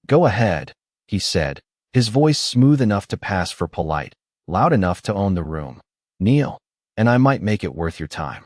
"Go ahead," he said, his voice smooth enough to pass for polite, loud enough to own the room. "Kneel, and I might make it worth your time."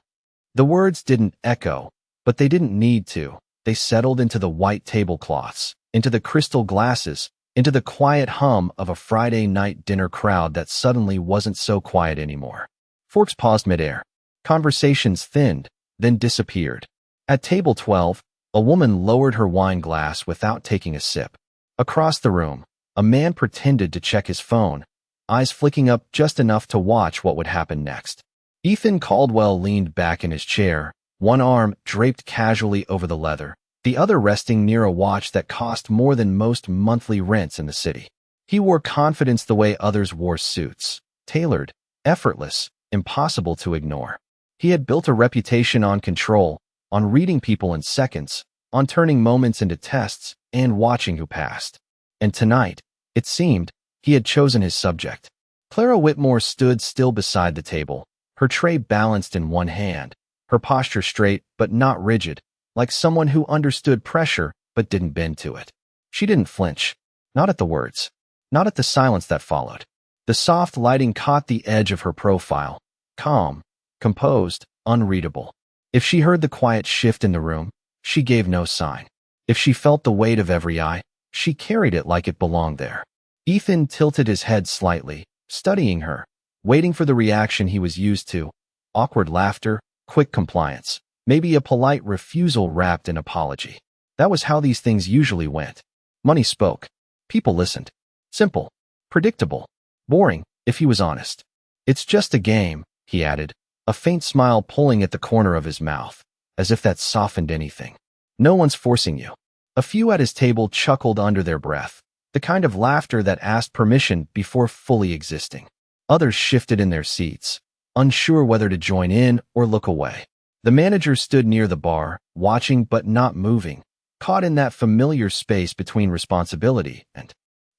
The words didn't echo, but they didn't need to. They settled into the white tablecloths, into the crystal glasses, into the quiet hum of a Friday night dinner crowd that suddenly wasn't so quiet anymore. Forks paused midair. Conversations thinned, then disappeared. At table 12, a woman lowered her wine glass without taking a sip. Across the room, a man pretended to check his phone, eyes flicking up just enough to watch what would happen next. Ethan Caldwell leaned back in his chair, one arm draped casually over the leather, the other resting near a watch that cost more than most monthly rents in the city. He wore confidence the way others wore suits, tailored, effortless, impossible to ignore. He had built a reputation on control, on reading people in seconds, on turning moments into tests, and watching who passed. And tonight, it seemed, he had chosen his subject. Clara Whitmore stood still beside the table, her tray balanced in one hand, her posture straight but not rigid, like someone who understood pressure but didn't bend to it. She didn't flinch, not at the words, not at the silence that followed. The soft lighting caught the edge of her profile, calm, composed, unreadable. If she heard the quiet shift in the room, she gave no sign. If she felt the weight of every eye, she carried it like it belonged there. Ethan tilted his head slightly, studying her, waiting for the reaction he was used to. Awkward laughter, quick compliance, maybe a polite refusal wrapped in apology. That was how these things usually went. Money spoke. People listened. Simple. Predictable. Boring, if he was honest. "It's just a game," he added, a faint smile pulling at the corner of his mouth, as if that softened anything. "No one's forcing you." A few at his table chuckled under their breath, the kind of laughter that asked permission before fully existing. Others shifted in their seats, unsure whether to join in or look away. The manager stood near the bar, watching but not moving, caught in that familiar space between responsibility and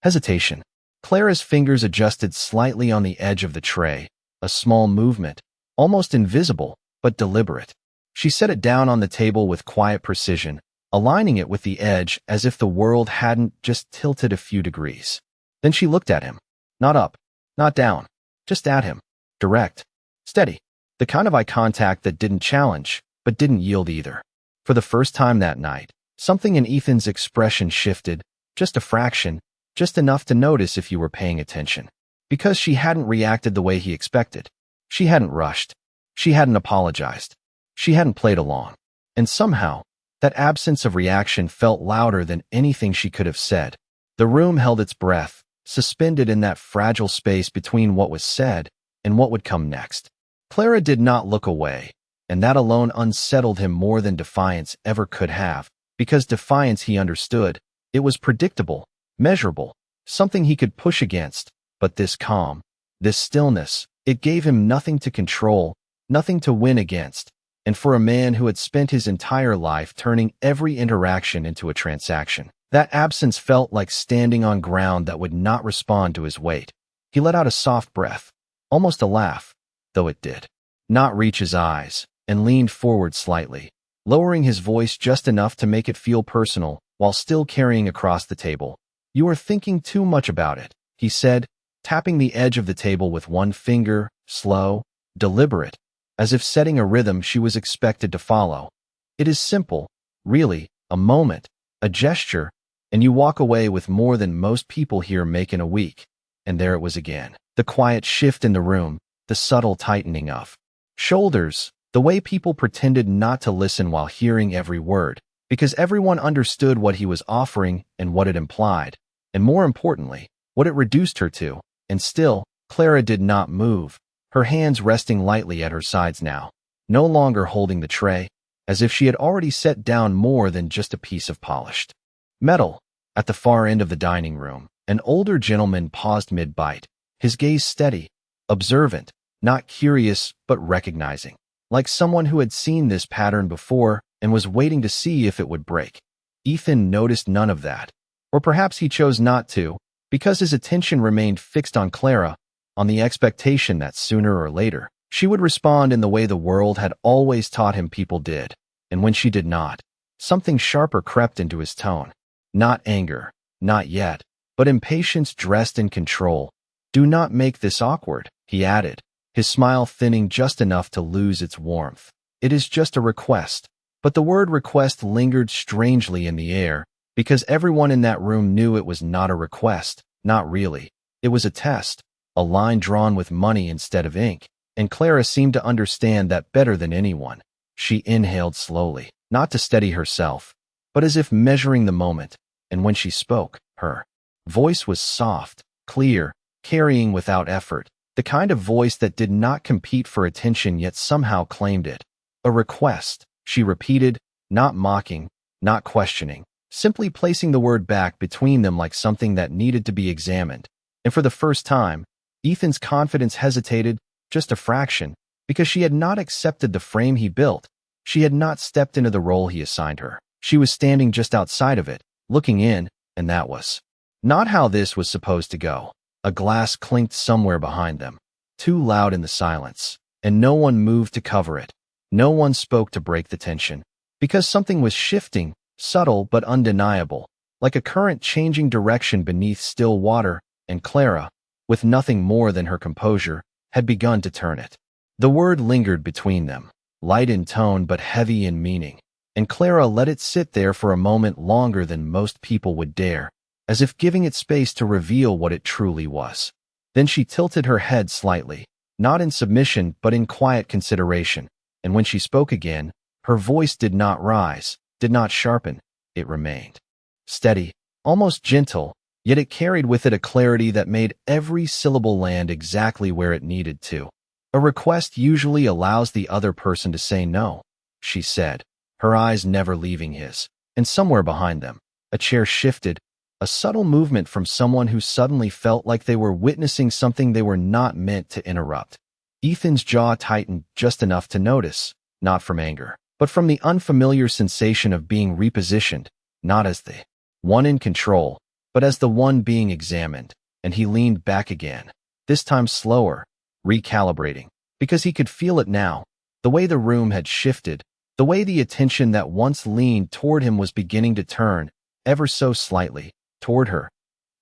hesitation. Clara's fingers adjusted slightly on the edge of the tray, a small movement, almost invisible, but deliberate. She set it down on the table with quiet precision, aligning it with the edge as if the world hadn't just tilted a few degrees. Then she looked at him. Not up, not down, just at him. Direct, steady. The kind of eye contact that didn't challenge, but didn't yield either. For the first time that night, something in Ethan's expression shifted, just a fraction, just enough to notice if you were paying attention. Because she hadn't reacted the way he expected. She hadn't rushed. She hadn't apologized. She hadn't played along. And somehow, that absence of reaction felt louder than anything she could have said. The room held its breath, suspended in that fragile space between what was said and what would come next. Clara did not look away, and that alone unsettled him more than defiance ever could have, because defiance he understood. It was predictable, measurable, something he could push against, but this calm, this stillness, it gave him nothing to control, nothing to win against. And for a man who had spent his entire life turning every interaction into a transaction, that absence felt like standing on ground that would not respond to his weight. He let out a soft breath, almost a laugh, though it did not reach his eyes, and leaned forward slightly, lowering his voice just enough to make it feel personal while still carrying across the table. "You are thinking too much about it," he said, tapping the edge of the table with one finger, slow, deliberate, as if setting a rhythm she was expected to follow. "It is simple, really, a moment, a gesture, and you walk away with more than most people here make in a week." And there it was again. The quiet shift in the room, the subtle tightening of shoulders, the way people pretended not to listen while hearing every word, because everyone understood what he was offering and what it implied, and more importantly, what it reduced her to. And still, Clara did not move, her hands resting lightly at her sides now, no longer holding the tray, as if she had already set down more than just a piece of polished metal. At the far end of the dining room, an older gentleman paused mid-bite, his gaze steady, observant, not curious but recognizing, like someone who had seen this pattern before and was waiting to see if it would break. Ethan noticed none of that, or perhaps he chose not to, because his attention remained fixed on Clara, on the expectation that sooner or later, she would respond in the way the world had always taught him people did. And when she did not, something sharper crept into his tone. Not anger, Not yet. But impatience dressed in control. Do not make this awkward, he added, his smile thinning just enough to lose its warmth. It is just a request. But the word request lingered strangely in the air, because everyone in that room knew it was not a request, not really. It was a test, a line drawn with money instead of ink, and Clara seemed to understand that better than anyone. She inhaled slowly, not to steady herself, but as if measuring the moment, and when she spoke, her voice was soft, clear, carrying without effort, the kind of voice that did not compete for attention yet somehow claimed it. A request, she repeated, not mocking, not questioning, simply placing the word back between them like something that needed to be examined. And for the first time, Ethan's confidence hesitated, just a fraction, because she had not accepted the frame he built. She had not stepped into the role he assigned her. She was standing just outside of it, looking in, and that was not how this was supposed to go. A glass clinked somewhere behind them, too loud in the silence, and no one moved to cover it. No one spoke to break the tension, because something was shifting, subtle but undeniable, like a current changing direction beneath still water, and Clara, with nothing more than her composure, had begun to turn it. The word lingered between them, light in tone but heavy in meaning, and Clara let it sit there for a moment longer than most people would dare, as if giving it space to reveal what it truly was. Then she tilted her head slightly, not in submission but in quiet consideration, and when she spoke again, her voice did not rise, did not sharpen, it remained steady, almost gentle, yet it carried with it a clarity that made every syllable land exactly where it needed to. A request usually allows the other person to say no, she said, her eyes never leaving his, and somewhere behind them, a chair shifted, a subtle movement from someone who suddenly felt like they were witnessing something they were not meant to interrupt. Ethan's jaw tightened just enough to notice, not from anger, but from the unfamiliar sensation of being repositioned, not as the one in control, but as the one being examined, and he leaned back again, this time slower, recalibrating, because he could feel it now, the way the room had shifted, the way the attention that once leaned toward him was beginning to turn, ever so slightly, toward her.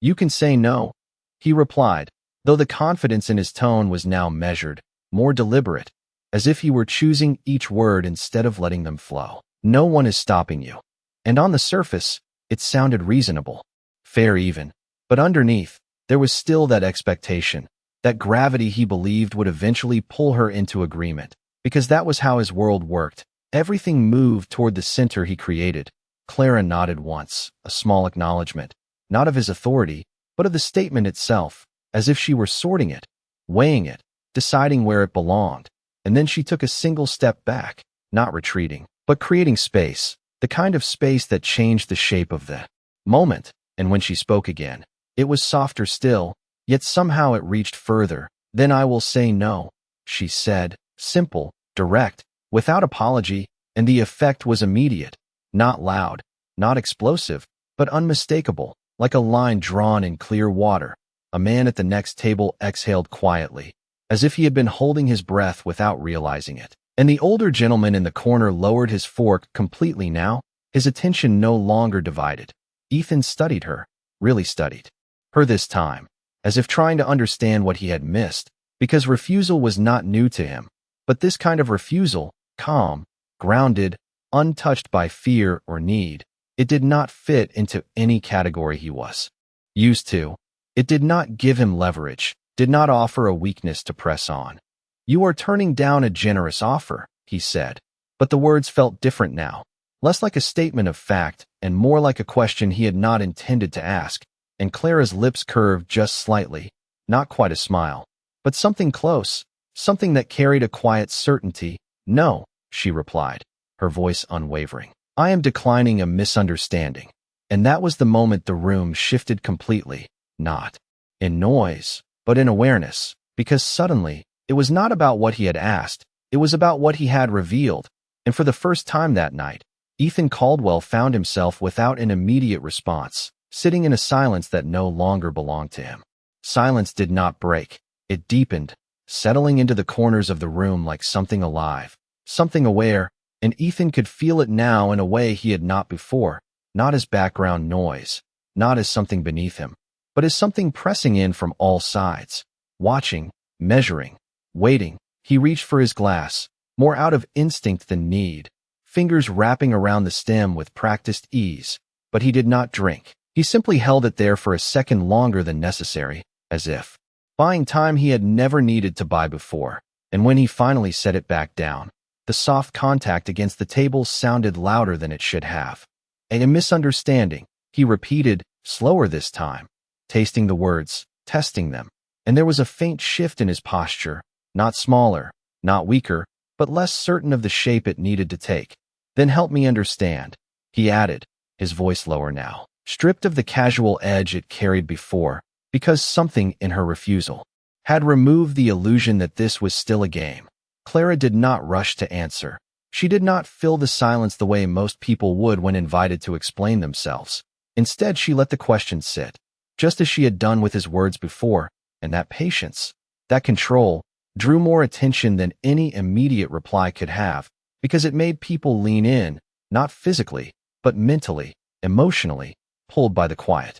You can say no, he replied, though the confidence in his tone was now measured, more deliberate, as if he were choosing each word instead of letting them flow. No one is stopping you. And on the surface, it sounded reasonable, fair even, but underneath, there was still that expectation, that gravity he believed would eventually pull her into agreement, because that was how his world worked. Everything moved toward the center he created. Clara nodded once, a small acknowledgement, not of his authority, but of the statement itself, as if she were sorting it, weighing it, deciding where it belonged. And then she took a single step back, not retreating, but creating space, the kind of space that changed the shape of the moment. And when she spoke again, it was softer still, yet somehow it reached further. Then I will say no, she said, simple, direct, without apology, and the effect was immediate, not loud, not explosive, but unmistakable, like a line drawn in clear water. A man at the next table exhaled quietly, as if he had been holding his breath without realizing it. And the older gentleman in the corner lowered his fork completely now, his attention no longer divided. Ethan studied her, really studied her this time, as if trying to understand what he had missed, because refusal was not new to him. But this kind of refusal, calm, grounded, untouched by fear or need, it did not fit into any category he was used to. It did not give him leverage, did not offer a weakness to press on. You are turning down a generous offer, he said, but the words felt different now, less like a statement of fact and more like a question he had not intended to ask, and Clara's lips curved just slightly, not quite a smile, but something close, something that carried a quiet certainty. No, she replied, her voice unwavering. I am declining a misunderstanding. And that was the moment the room shifted completely, not in noise, but in awareness, because suddenly, it was not about what he had asked, it was about what he had revealed, and for the first time that night, Ethan Caldwell found himself without an immediate response, sitting in a silence that no longer belonged to him. Silence did not break, it deepened, settling into the corners of the room like something alive, something aware, and Ethan could feel it now in a way he had not before, not as background noise, not as something beneath him, but as something pressing in from all sides. Watching, measuring, waiting, he reached for his glass, more out of instinct than need, fingers wrapping around the stem with practiced ease. But he did not drink. He simply held it there for a second longer than necessary, as if buying time he had never needed to buy before. And when he finally set it back down, the soft contact against the table sounded louder than it should have. A misunderstanding, he repeated, slower this time, tasting the words, testing them. And there was a faint shift in his posture, not smaller, not weaker, but less certain of the shape it needed to take. Then help me understand, he added, his voice lower now, stripped of the casual edge it carried before, because something in her refusal had removed the illusion that this was still a game. Clara did not rush to answer. She did not fill the silence the way most people would when invited to explain themselves. Instead, she let the question sit, just as she had done with his words before, and that patience, that control, drew more attention than any immediate reply could have, because it made people lean in, not physically, but mentally, emotionally, pulled by the quiet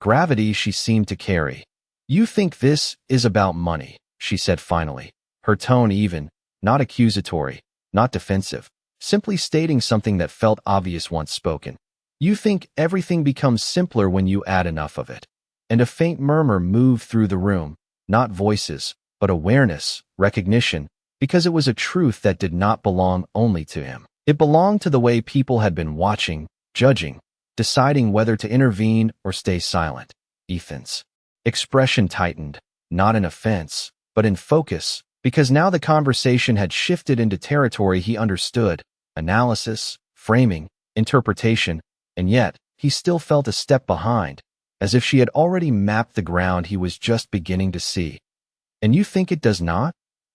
gravity she seemed to carry. You think this is about money, she said finally, her tone even, not accusatory, not defensive, simply stating something that felt obvious once spoken. You think everything becomes simpler when you add enough of it. And a faint murmur moved through the room, not voices, but awareness, recognition, because it was a truth that did not belong only to him. It belonged to the way people had been watching, judging, deciding whether to intervene or stay silent. Ethan's expression tightened, not in offense, but in focus, because now the conversation had shifted into territory he understood, analysis, framing, interpretation, and yet he still felt a step behind, as if she had already mapped the ground he was just beginning to see. And you think it does not?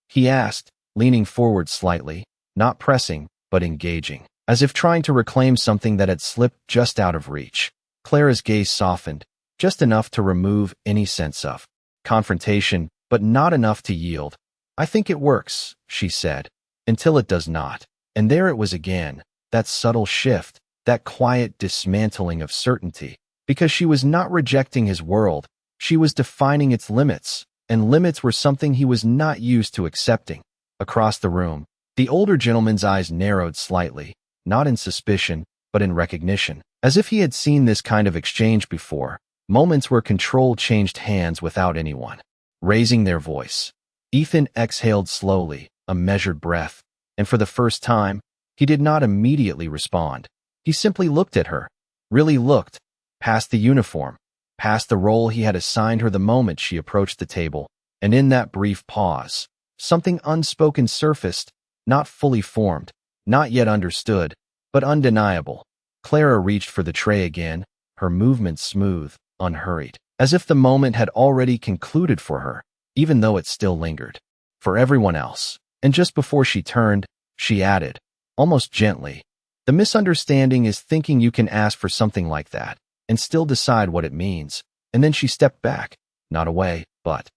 He asked, leaning forward slightly, not pressing, but engaging, as if trying to reclaim something that had slipped just out of reach. Clara's gaze softened, just enough to remove any sense of confrontation, but not enough to yield. I think it works, she said, until it does not. And there it was again, that subtle shift, that quiet dismantling of certainty. Because she was not rejecting his world, she was defining its limits, and limits were something he was not used to accepting. Across the room, the older gentleman's eyes narrowed slightly, not in suspicion, but in recognition, as if he had seen this kind of exchange before, moments where control changed hands without anyone raising their voice. Ethan exhaled slowly, a measured breath, and for the first time, he did not immediately respond. He simply looked at her, really looked, past the uniform, past the role he had assigned her the moment she approached the table, and in that brief pause, something unspoken surfaced, not fully formed, not yet understood, but undeniable. Clara reached for the tray again, her movements smooth, unhurried, as if the moment had already concluded for her, even though it still lingered for everyone else. And just before she turned, she added, almost gently, the misunderstanding is thinking you can ask for something like that and still decide what it means. And then she stepped back, not away, but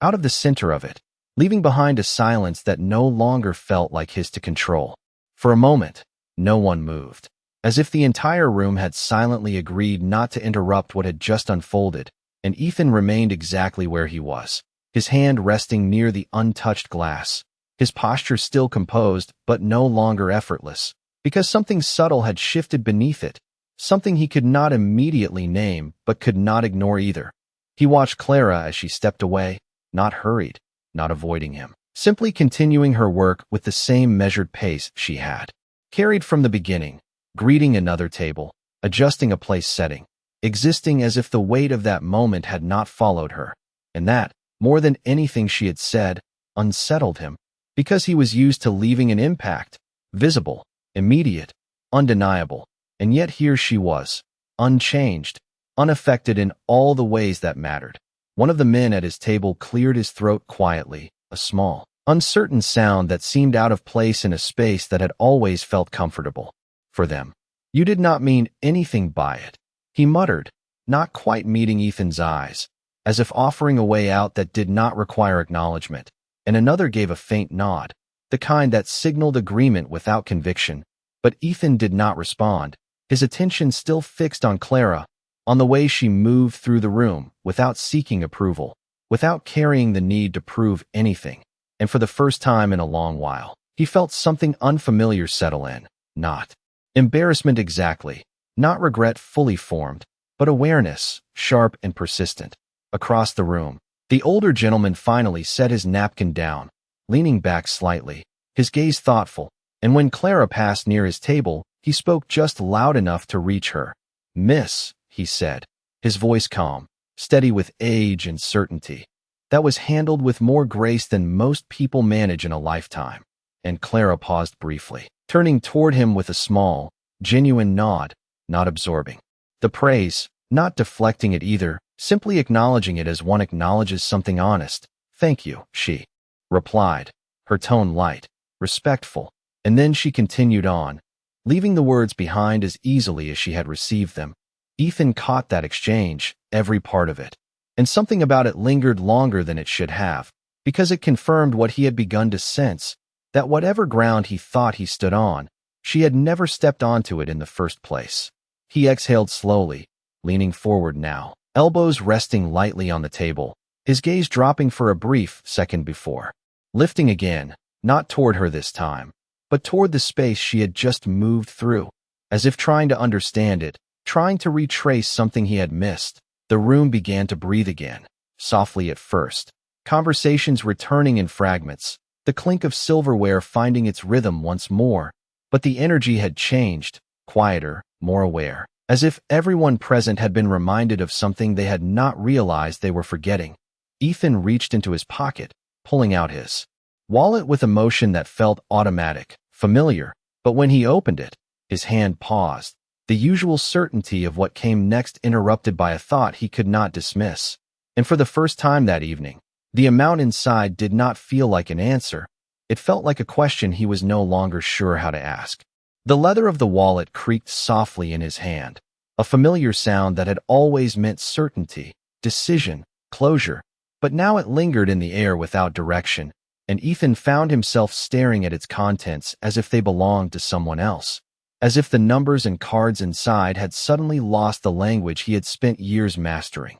out of the center of it, leaving behind a silence that no longer felt like his to control. For a moment, no one moved, as if the entire room had silently agreed not to interrupt what had just unfolded, and Ethan remained exactly where he was, his hand resting near the untouched glass, his posture still composed but no longer effortless, because something subtle had shifted beneath it, something he could not immediately name but could not ignore either. He watched Clara as she stepped away, not hurried, not avoiding him, simply continuing her work with the same measured pace she had carried from the beginning, greeting another table, adjusting a place setting, existing as if the weight of that moment had not followed her, and that, more than anything she had said, unsettled him, because he was used to leaving an impact, visible, immediate, undeniable, and yet here she was, unchanged, unaffected in all the ways that mattered. One of the men at his table cleared his throat quietly, a small, uncertain sound that seemed out of place in a space that had always felt comfortable for them. You did not mean anything by it, he muttered, not quite meeting Ethan's eyes, as if offering a way out that did not require acknowledgement, and another gave a faint nod, the kind that signaled agreement without conviction. But Ethan did not respond, his attention still fixed on Clara, on the way she moved through the room without seeking approval, without carrying the need to prove anything. And for the first time in a long while, he felt something unfamiliar settle in. Not embarrassment exactly, not regret fully formed, but awareness, sharp and persistent. Across the room, the older gentleman finally set his napkin down, leaning back slightly, his gaze thoughtful, and when Clara passed near his table, he spoke just loud enough to reach her. "Miss," he said, his voice calm, steady with age and certainty. That was handled with more grace than most people manage in a lifetime. And Clara paused briefly, turning toward him with a small, genuine nod, not absorbing the praise, not deflecting it either, simply acknowledging it as one acknowledges something honest. "Thank you," she replied, her tone light, respectful, and then she continued on, leaving the words behind as easily as she had received them. Ethan caught that exchange, every part of it, and something about it lingered longer than it should have, because it confirmed what he had begun to sense, that whatever ground he thought he stood on, she had never stepped onto it in the first place. He exhaled slowly, leaning forward now, elbows resting lightly on the table, his gaze dropping for a brief second before lifting again, not toward her this time, but toward the space she had just moved through, as if trying to understand it, trying to retrace something he had missed. The room began to breathe again, softly at first, conversations returning in fragments, the clink of silverware finding its rhythm once more, but the energy had changed, quieter, more aware, as if everyone present had been reminded of something they had not realized they were forgetting. Ethan reached into his pocket, pulling out his wallet with a motion that felt automatic, familiar, but when he opened it, his hand paused, the usual certainty of what came next interrupted by a thought he could not dismiss. And for the first time that evening, the amount inside did not feel like an answer. It felt like a question he was no longer sure how to ask. The leather of the wallet creaked softly in his hand, a familiar sound that had always meant certainty, decision, closure, but now it lingered in the air without direction, and Ethan found himself staring at its contents as if they belonged to someone else, as if the numbers and cards inside had suddenly lost the language he had spent years mastering.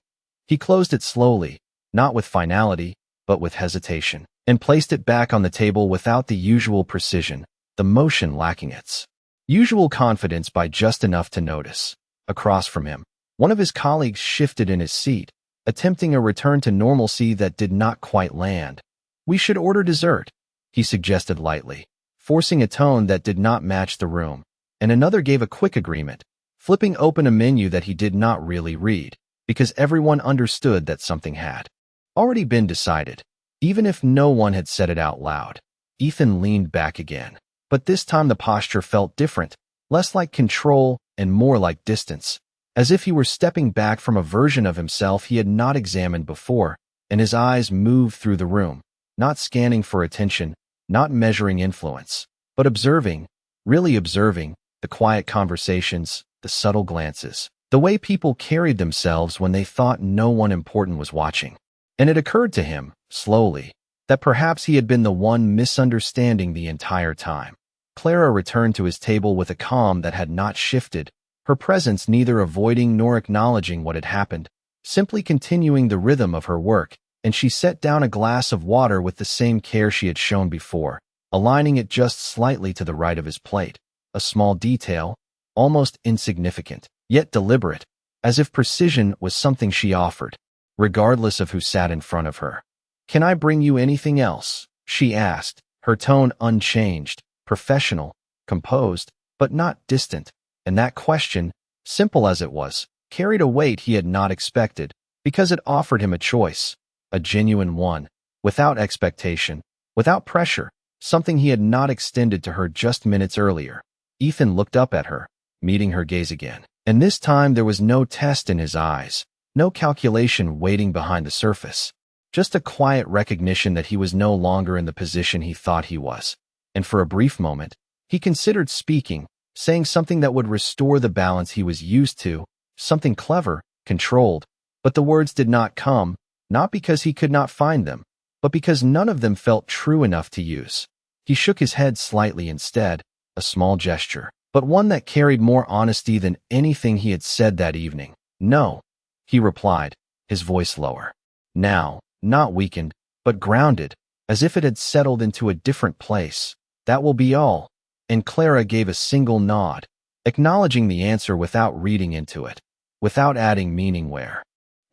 He closed it slowly, not with finality, but with hesitation, and placed it back on the table without the usual precision, the motion lacking its usual confidence by just enough to notice. Across from him, one of his colleagues shifted in his seat, attempting a return to normalcy that did not quite land. "We should order dessert," he suggested lightly, forcing a tone that did not match the room, and another gave a quick agreement, flipping open a menu that he did not really read, because everyone understood that something had already been decided, even if no one had said it out loud. Ethan leaned back again, but this time the posture felt different, less like control and more like distance, as if he were stepping back from a version of himself he had not examined before, and his eyes moved through the room, not scanning for attention, not measuring influence, but observing, really observing, the quiet conversations, the subtle glances, the way people carried themselves when they thought no one important was watching. And it occurred to him, slowly, that perhaps he had been the one misunderstanding the entire time. Clara returned to his table with a calm that had not shifted, her presence neither avoiding nor acknowledging what had happened, simply continuing the rhythm of her work, and she set down a glass of water with the same care she had shown before, aligning it just slightly to the right of his plate, a small detail, almost insignificant, yet deliberate, as if precision was something she offered, regardless of who sat in front of her. "Can I bring you anything else?" she asked, her tone unchanged, professional, composed, but not distant, and that question, simple as it was, carried a weight he had not expected, because it offered him a choice, a genuine one, without expectation, without pressure, something he had not extended to her just minutes earlier. Ethan looked up at her, meeting her gaze again, and this time there was no test in his eyes, no calculation waiting behind the surface, just a quiet recognition that he was no longer in the position he thought he was. And for a brief moment, he considered speaking, saying something that would restore the balance he was used to, something clever, controlled, but the words did not come, not because he could not find them, but because none of them felt true enough to use. He shook his head slightly instead, a small gesture, but one that carried more honesty than anything he had said that evening. No, he replied, his voice lower. Now, not weakened, but grounded, as if it had settled into a different place. That will be all. And Clara gave a single nod, acknowledging the answer without reading into it, without adding meaning where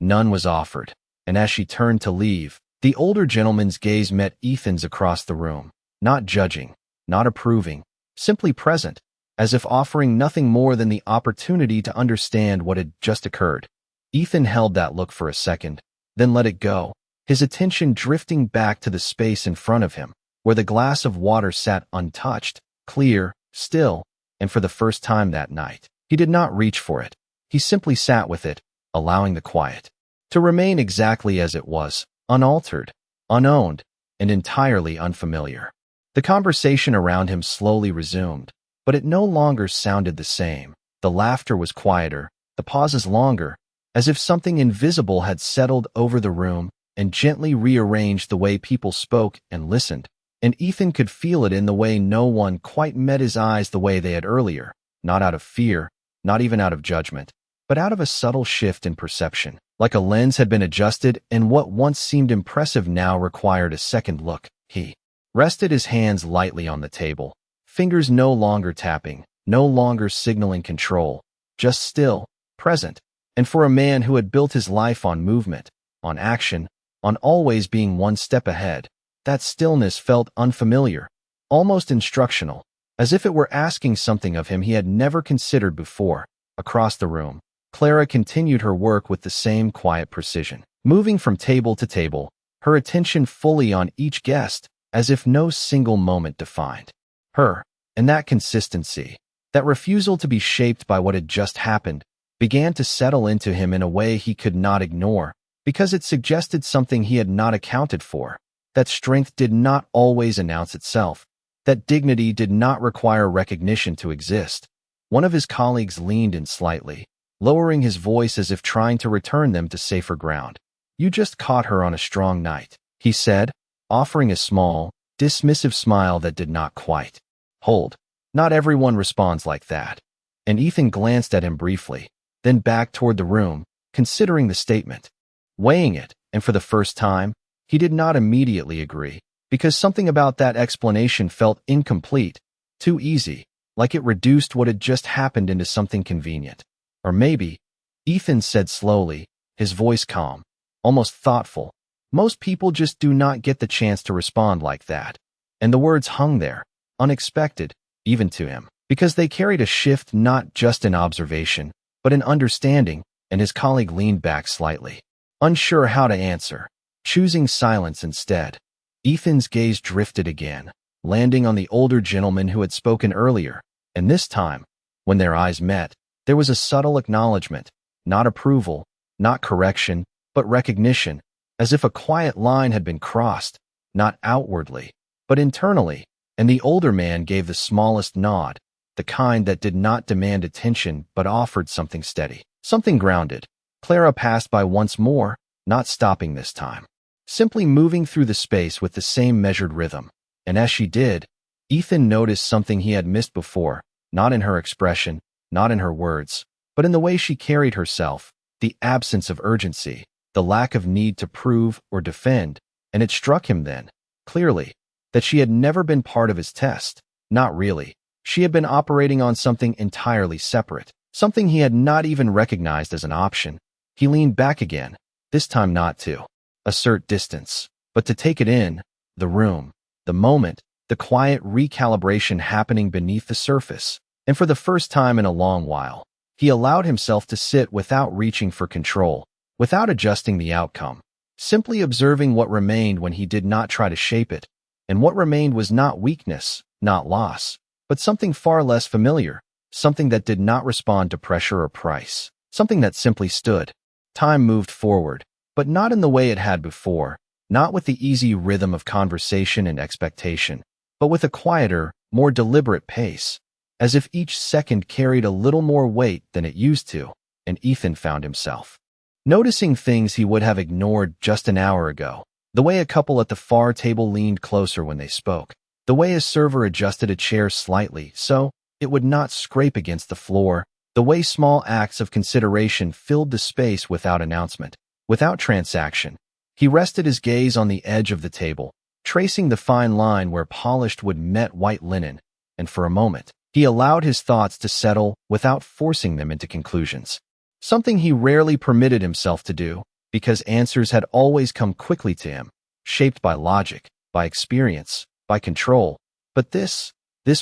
none was offered. And as she turned to leave, the older gentleman's gaze met Ethan's across the room, not judging, not approving, simply present, as if offering nothing more than the opportunity to understand what had just occurred. Ethan held that look for a second, then let it go, his attention drifting back to the space in front of him, where the glass of water sat untouched, clear, still, and for the first time that night, he did not reach for it. He simply sat with it, allowing the quiet to remain exactly as it was, unaltered, unowned, and entirely unfamiliar. The conversation around him slowly resumed, but it no longer sounded the same. The laughter was quieter, the pauses longer, as if something invisible had settled over the room and gently rearranged the way people spoke and listened. And Ethan could feel it in the way no one quite met his eyes the way they had earlier, not out of fear, not even out of judgment, but out of a subtle shift in perception. Like a lens had been adjusted, and what once seemed impressive now required a second look. He rested his hands lightly on the table, fingers no longer tapping, no longer signaling control, just still, present. And for a man who had built his life on movement, on action, on always being one step ahead, that stillness felt unfamiliar, almost instructional, as if it were asking something of him he had never considered before. Across the room, Clara continued her work with the same quiet precision, moving from table to table, her attention fully on each guest, as if no single moment defined her. And that consistency, that refusal to be shaped by what had just happened, began to settle into him in a way he could not ignore, because it suggested something he had not accounted for, that strength did not always announce itself, that dignity did not require recognition to exist. One of his colleagues leaned in slightly, lowering his voice as if trying to return them to safer ground. "You just caught her on a strong night," he said, offering a small, dismissive smile that did not quite hold. Not everyone responds like that. And Ethan glanced at him briefly, then back toward the room, considering the statement, weighing it, and for the first time, he did not immediately agree, because something about that explanation felt incomplete, too easy, like it reduced what had just happened into something convenient. Or maybe, Ethan said slowly, his voice calm, almost thoughtful, most people just do not get the chance to respond like that. And the words hung there, unexpected, even to him, because they carried a shift not just in observation, but in understanding. And his colleague leaned back slightly, unsure how to answer, choosing silence instead. Ethan's gaze drifted again, landing on the older gentleman who had spoken earlier, and this time, when their eyes met, there was a subtle acknowledgement, not approval, not correction, but recognition, as if a quiet line had been crossed, not outwardly, but internally. And the older man gave the smallest nod, the kind that did not demand attention but offered something steady, something grounded. Clara passed by once more, not stopping this time, simply moving through the space with the same measured rhythm. And as she did, Ethan noticed something he had missed before, not in her expression, not in her words, but in the way she carried herself, the absence of urgency, the lack of need to prove or defend. And it struck him then, clearly, that she had never been part of his test. Not really. She had been operating on something entirely separate, something he had not even recognized as an option. He leaned back again, this time not to assert distance, but to take it in, the room, the moment, the quiet recalibration happening beneath the surface. And for the first time in a long while, he allowed himself to sit without reaching for control, without adjusting the outcome, simply observing what remained when he did not try to shape it. And what remained was not weakness, not loss, but something far less familiar, something that did not respond to pressure or price, something that simply stood. Time moved forward, but not in the way it had before, not with the easy rhythm of conversation and expectation, but with a quieter, more deliberate pace, as if each second carried a little more weight than it used to. And Ethan found himself noticing things he would have ignored just an hour ago. The way a couple at the far table leaned closer when they spoke, the way a server adjusted a chair slightly so it would not scrape against the floor, The way small acts of consideration filled the space without announcement, without transaction. He rested his gaze on the edge of the table, tracing the fine line where polished wood met white linen, and for a moment, he allowed his thoughts to settle without forcing them into conclusions. Something he rarely permitted himself to do, because answers had always come quickly to him, shaped by logic, by experience, by control. But this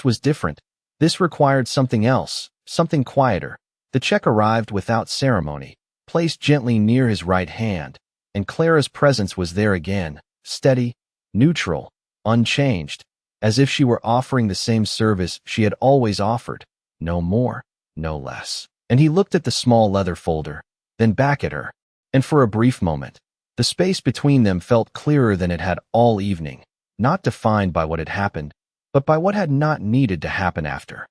was different. This required something else, something quieter. The check arrived without ceremony, placed gently near his right hand, and Clara's presence was there again, steady, neutral, unchanged, as if she were offering the same service she had always offered, no more, no less. And he looked at the small leather folder, then back at her, and for a brief moment, the space between them felt clearer than it had all evening, not defined by what had happened, but by what had not needed to happen after.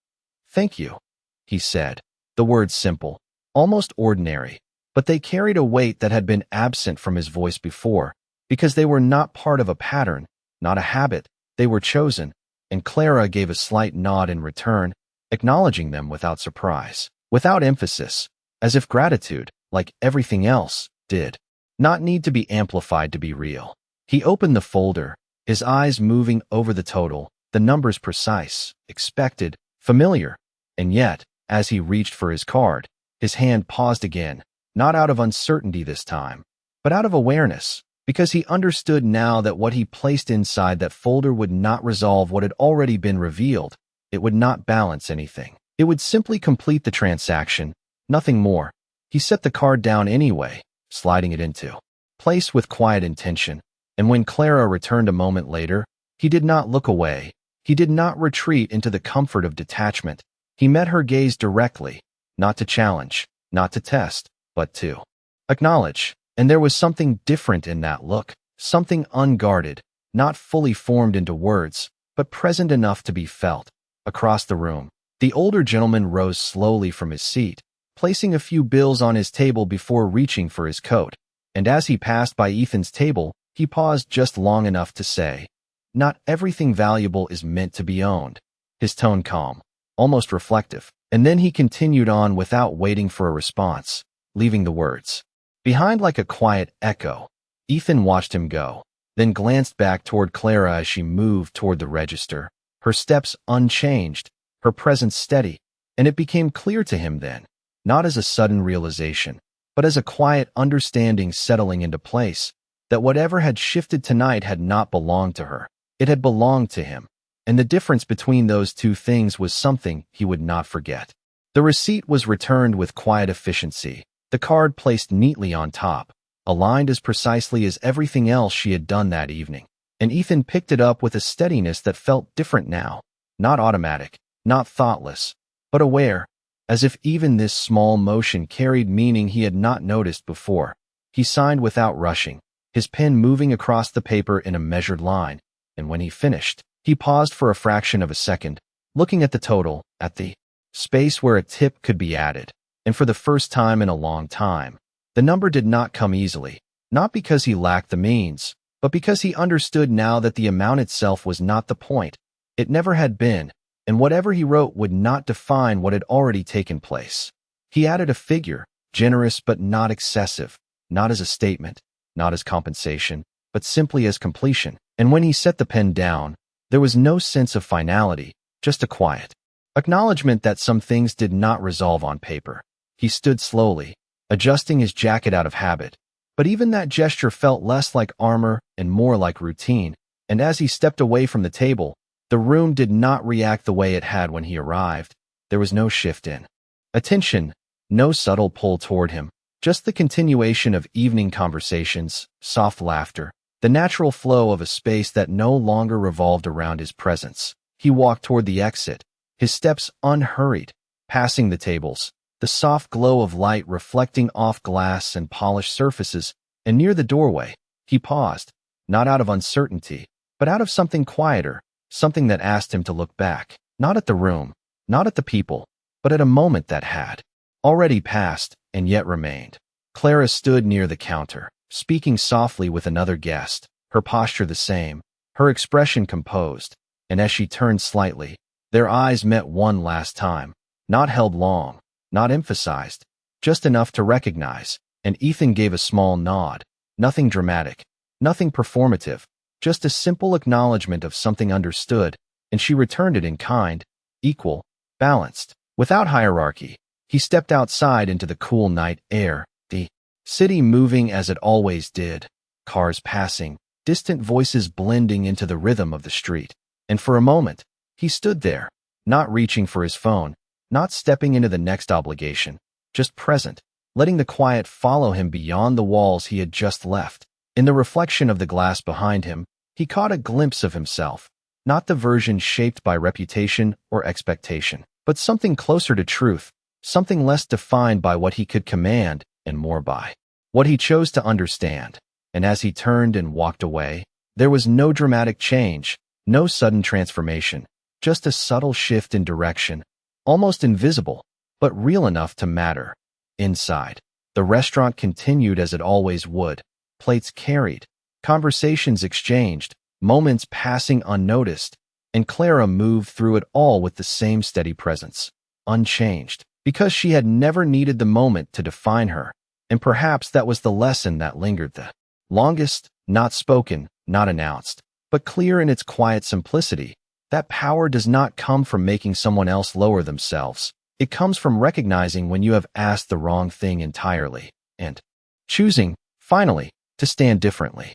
"Thank you," he said. The words simple, almost ordinary, but they carried a weight that had been absent from his voice before, because they were not part of a pattern, not a habit. They were chosen, and Clara gave a slight nod in return, acknowledging them without surprise, without emphasis, as if gratitude, like everything else, did not need to be amplified to be real. He opened the folder, his eyes moving over the total, the numbers precise, expected, familiar, and yet, as he reached for his card, his hand paused again, not out of uncertainty this time, but out of awareness, because he understood now that what he placed inside that folder would not resolve what had already been revealed. It would not balance anything. It would simply complete the transaction, nothing more. He set the card down anyway, sliding it into place with quiet intention, and when Clara returned a moment later, he did not look away. He did not retreat into the comfort of detachment. He met her gaze directly, not to challenge, not to test, but to acknowledge. And there was something different in that look, something unguarded, not fully formed into words, but present enough to be felt. Across the room, the older gentleman rose slowly from his seat, placing a few bills on his table before reaching for his coat. And as he passed by Ethan's table, he paused just long enough to say, "Not everything valuable is meant to be owned." His tone calm, almost reflective, and then he continued on without waiting for a response, leaving the words behind like a quiet echo. Ethan watched him go, then glanced back toward Clara as she moved toward the register, her steps unchanged, her presence steady, and it became clear to him then, not as a sudden realization, but as a quiet understanding settling into place, that whatever had shifted tonight had not belonged to her. It had belonged to him, and the difference between those two things was something he would not forget. The receipt was returned with quiet efficiency, the card placed neatly on top, aligned as precisely as everything else she had done that evening, and Ethan picked it up with a steadiness that felt different now, not automatic, not thoughtless, but aware, as if even this small motion carried meaning he had not noticed before. He signed without rushing, his pen moving across the paper in a measured line, and when he finished, he paused for a fraction of a second, looking at the total, at the space where a tip could be added, and for the first time in a long time, the number did not come easily, not because he lacked the means, but because he understood now that the amount itself was not the point. It never had been, and whatever he wrote would not define what had already taken place. He added a figure, generous but not excessive, not as a statement, not as compensation, but simply as completion. And when he set the pen down, there was no sense of finality, just a quiet acknowledgement that some things did not resolve on paper. He stood slowly, adjusting his jacket out of habit, but even that gesture felt less like armor and more like routine, and as he stepped away from the table, the room did not react the way it had when he arrived. There was no shift in attention, no subtle pull toward him, just the continuation of evening conversations, soft laughter, the natural flow of a space that no longer revolved around his presence. He walked toward the exit, his steps unhurried, passing the tables, the soft glow of light reflecting off glass and polished surfaces, and near the doorway, he paused, not out of uncertainty, but out of something quieter, something that asked him to look back, not at the room, not at the people, but at a moment that had already passed and yet remained. Clara stood near the counter, speaking softly with another guest, her posture the same, her expression composed, and as she turned slightly, their eyes met one last time, not held long, not emphasized, just enough to recognize, and Ethan gave a small nod. Nothing dramatic, nothing performative, just a simple acknowledgement of something understood, and she returned it in kind, equal, balanced, without hierarchy. He stepped outside into the cool night air, the city moving as it always did, cars passing, distant voices blending into the rhythm of the street. And for a moment, he stood there, not reaching for his phone, not stepping into the next obligation, just present, letting the quiet follow him beyond the walls he had just left. In the reflection of the glass behind him, he caught a glimpse of himself, not the version shaped by reputation or expectation, but something closer to truth, something less defined by what he could command and more by what he chose to understand. And as he turned and walked away, there was no dramatic change, no sudden transformation, just a subtle shift in direction, almost invisible, but real enough to matter. Inside, the restaurant continued as it always would, plates carried, conversations exchanged, moments passing unnoticed, and Clara moved through it all with the same steady presence, unchanged, because she had never needed the moment to define her, and perhaps that was the lesson that lingered the longest, not spoken, not announced, but clear in its quiet simplicity. That power does not come from making someone else lower themselves. It comes from recognizing when you have asked the wrong thing entirely, and choosing, finally, to stand differently.